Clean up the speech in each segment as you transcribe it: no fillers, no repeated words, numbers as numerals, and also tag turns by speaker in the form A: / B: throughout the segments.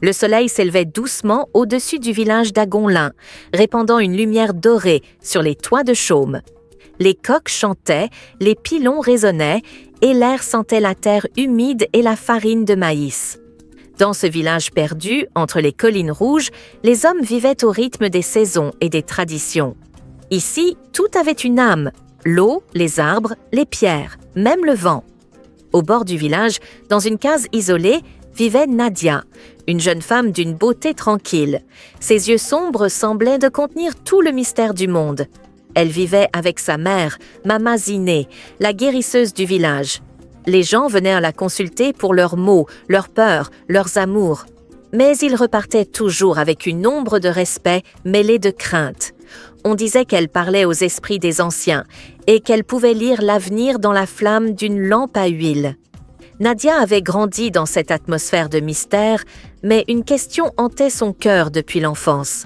A: Le soleil s'élevait doucement au-dessus du village d'Agonlin, répandant une lumière dorée sur les toits de chaume. Les coqs chantaient, les pilons résonnaient, et l'air sentait la terre humide et la farine de maïs. Dans ce village perdu, entre les collines rouges, les hommes vivaient au rythme des saisons et des traditions. Ici, tout avait une âme, l'eau, les arbres, les pierres, même le vent. Au bord du village, dans une case isolée, vivait Nadia, une jeune femme d'une beauté tranquille. Ses yeux sombres semblaient de contenir tout le mystère du monde. Elle vivait avec sa mère, Mama Ziné, la guérisseuse du village. Les gens venaient la consulter pour leurs maux, leurs peurs, leurs amours. Mais ils repartaient toujours avec une ombre de respect mêlée de crainte. On disait qu'elle parlait aux esprits des anciens et qu'elle pouvait lire l'avenir dans la flamme d'une lampe à huile. Nadia avait grandi dans cette atmosphère de mystère, mais une question hantait son cœur depuis l'enfance.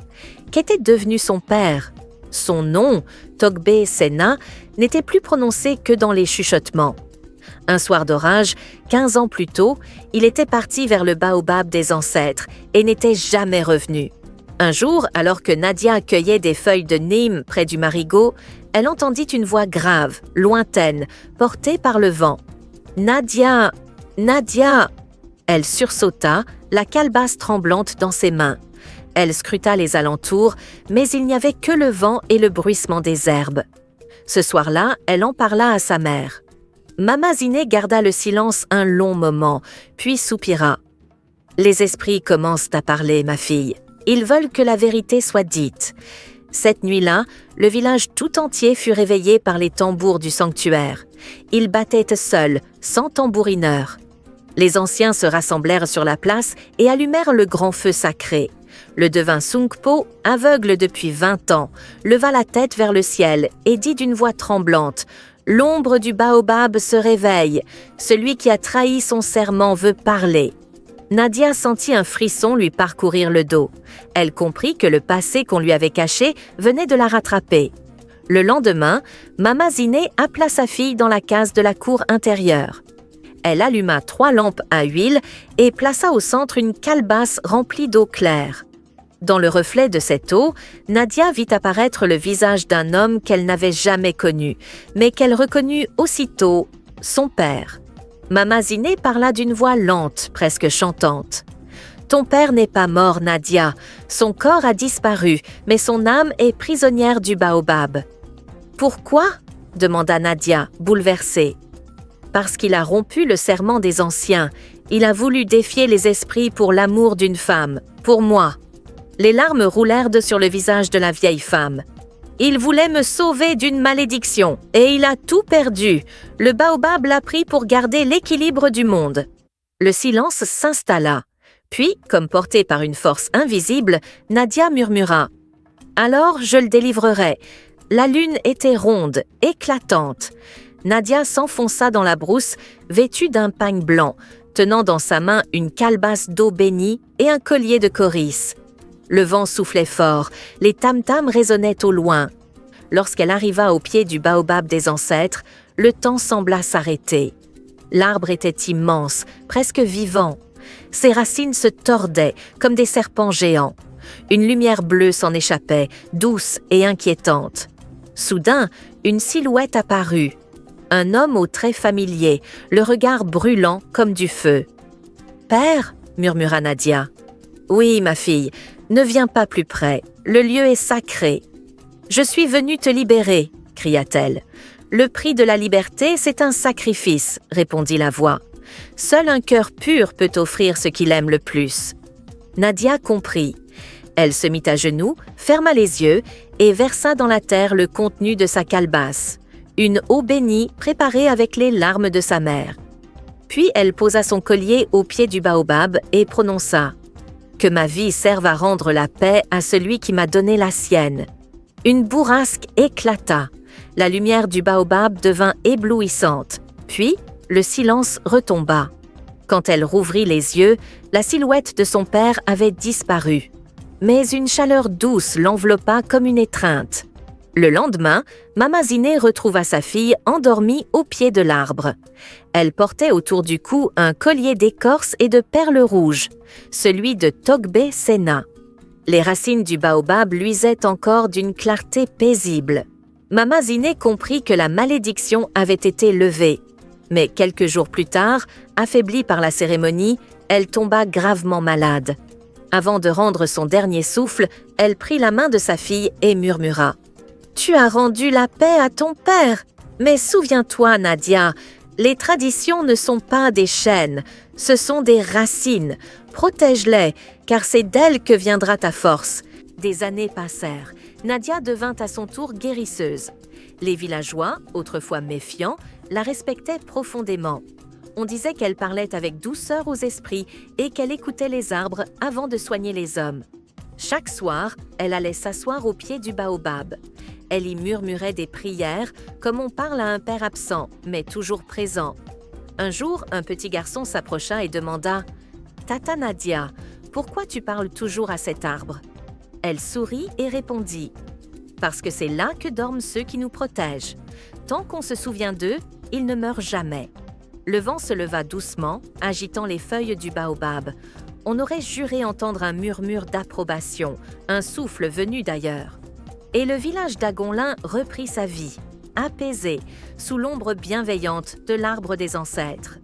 A: Qu'était devenu son père? Son nom, Togbé Sena, n'était plus prononcé que dans les chuchotements. Un soir d'orage, 15 ans plus tôt, il était parti vers le baobab des ancêtres et n'était jamais revenu. Un jour, alors que Nadia cueillait des feuilles de Nîmes près du marigot, elle entendit une voix grave, lointaine, portée par le vent. « Nadia! Nadia !» Elle sursauta, la calebasse tremblante dans ses mains. Elle scruta les alentours, mais il n'y avait que le vent et le bruissement des herbes. Ce soir-là, elle en parla à sa mère. Mama Ziné garda le silence un long moment, puis soupira. « Les esprits commencent à parler, ma fille. Ils veulent que la vérité soit dite. » Cette nuit-là, le village tout entier fut réveillé par les tambours du sanctuaire. Ils battaient seuls, sans tambourineur. Les anciens se rassemblèrent sur la place et allumèrent le grand feu sacré. Le devin Sungpo, aveugle depuis 20 ans, leva la tête vers le ciel et dit d'une voix tremblante « L'ombre du baobab se réveille. Celui qui a trahi son serment veut parler. » Nadia sentit un frisson lui parcourir le dos. Elle comprit que le passé qu'on lui avait caché venait de la rattraper. Le lendemain, Mama Ziné appela sa fille dans la case de la cour intérieure. Elle alluma 3 lampes à huile et plaça au centre une calebasse remplie d'eau claire. Dans le reflet de cette eau, Nadia vit apparaître le visage d'un homme qu'elle n'avait jamais connu, mais qu'elle reconnut aussitôt, son père. Mama Ziné parla d'une voix lente, presque chantante. « Ton père n'est pas mort, Nadia. Son corps a disparu, mais son âme est prisonnière du baobab. »« Pourquoi ?» demanda Nadia, bouleversée. « Parce qu'il a rompu le serment des anciens. Il a voulu défier les esprits pour l'amour d'une femme, pour moi. » Les larmes roulèrent sur le visage de la vieille femme. Il voulait me sauver d'une malédiction, et il a tout perdu. Le baobab l'a pris pour garder l'équilibre du monde. Le silence s'installa. Puis, comme portée par une force invisible, Nadia murmura. « Alors je le délivrerai. » La lune était ronde, éclatante. Nadia s'enfonça dans la brousse, vêtue d'un pagne blanc, tenant dans sa main une calebasse d'eau bénie et un collier de coris. Le vent soufflait fort, les tam-tams résonnaient au loin. Lorsqu'elle arriva au pied du baobab des ancêtres, le temps sembla s'arrêter. L'arbre était immense, presque vivant. Ses racines se tordaient comme des serpents géants. Une lumière bleue s'en échappait, douce et inquiétante. Soudain, une silhouette apparut. Un homme aux traits familiers, le regard brûlant comme du feu. « Père » murmura Nadia. « Oui, ma fille, ne viens pas plus près, le lieu est sacré. »« Je suis venue te libérer » cria-t-elle. « Le prix de la liberté, c'est un sacrifice » répondit la voix. « Seul un cœur pur peut offrir ce qu'il aime le plus. » Nadia comprit. Elle se mit à genoux, ferma les yeux et versa dans la terre le contenu de sa calebasse, une eau bénie préparée avec les larmes de sa mère. Puis elle posa son collier au pied du baobab et prononça « Que ma vie serve à rendre la paix à celui qui m'a donné la sienne. » Une bourrasque éclata. La lumière du baobab devint éblouissante. Puis, le silence retomba. Quand elle rouvrit les yeux, la silhouette de son père avait disparu. Mais une chaleur douce l'enveloppa comme une étreinte. Le lendemain, Mama Ziné retrouva sa fille endormie au pied de l'arbre. Elle portait autour du cou un collier d'écorce et de perles rouges, celui de Togbé Séna. Les racines du baobab luisaient encore d'une clarté paisible. Mama Ziné comprit que la malédiction avait été levée. Mais quelques jours plus tard, affaiblie par la cérémonie, elle tomba gravement malade. Avant de rendre son dernier souffle, elle prit la main de sa fille et murmura « Tu as rendu la paix à ton père. Mais souviens-toi, Nadia, les traditions ne sont pas des chaînes, ce sont des racines. Protège-les, car c'est d'elles que viendra ta force. » Des années passèrent. Nadia devint à son tour guérisseuse. Les villageois, autrefois méfiants, la respectaient profondément. On disait qu'elle parlait avec douceur aux esprits et qu'elle écoutait les arbres avant de soigner les hommes. Chaque soir, elle allait s'asseoir au pied du baobab. Elle y murmurait des prières, comme on parle à un père absent, mais toujours présent. Un jour, un petit garçon s'approcha et demanda « Tata Nadia, pourquoi tu parles toujours à cet arbre ?» Elle sourit et répondit « Parce que c'est là que dorment ceux qui nous protègent. Tant qu'on se souvient d'eux, ils ne meurent jamais. » Le vent se leva doucement, agitant les feuilles du baobab. On aurait juré entendre un murmure d'approbation, un souffle venu d'ailleurs. Et le village d'Agonlin reprit sa vie, apaisé, sous l'ombre bienveillante de l'arbre des ancêtres.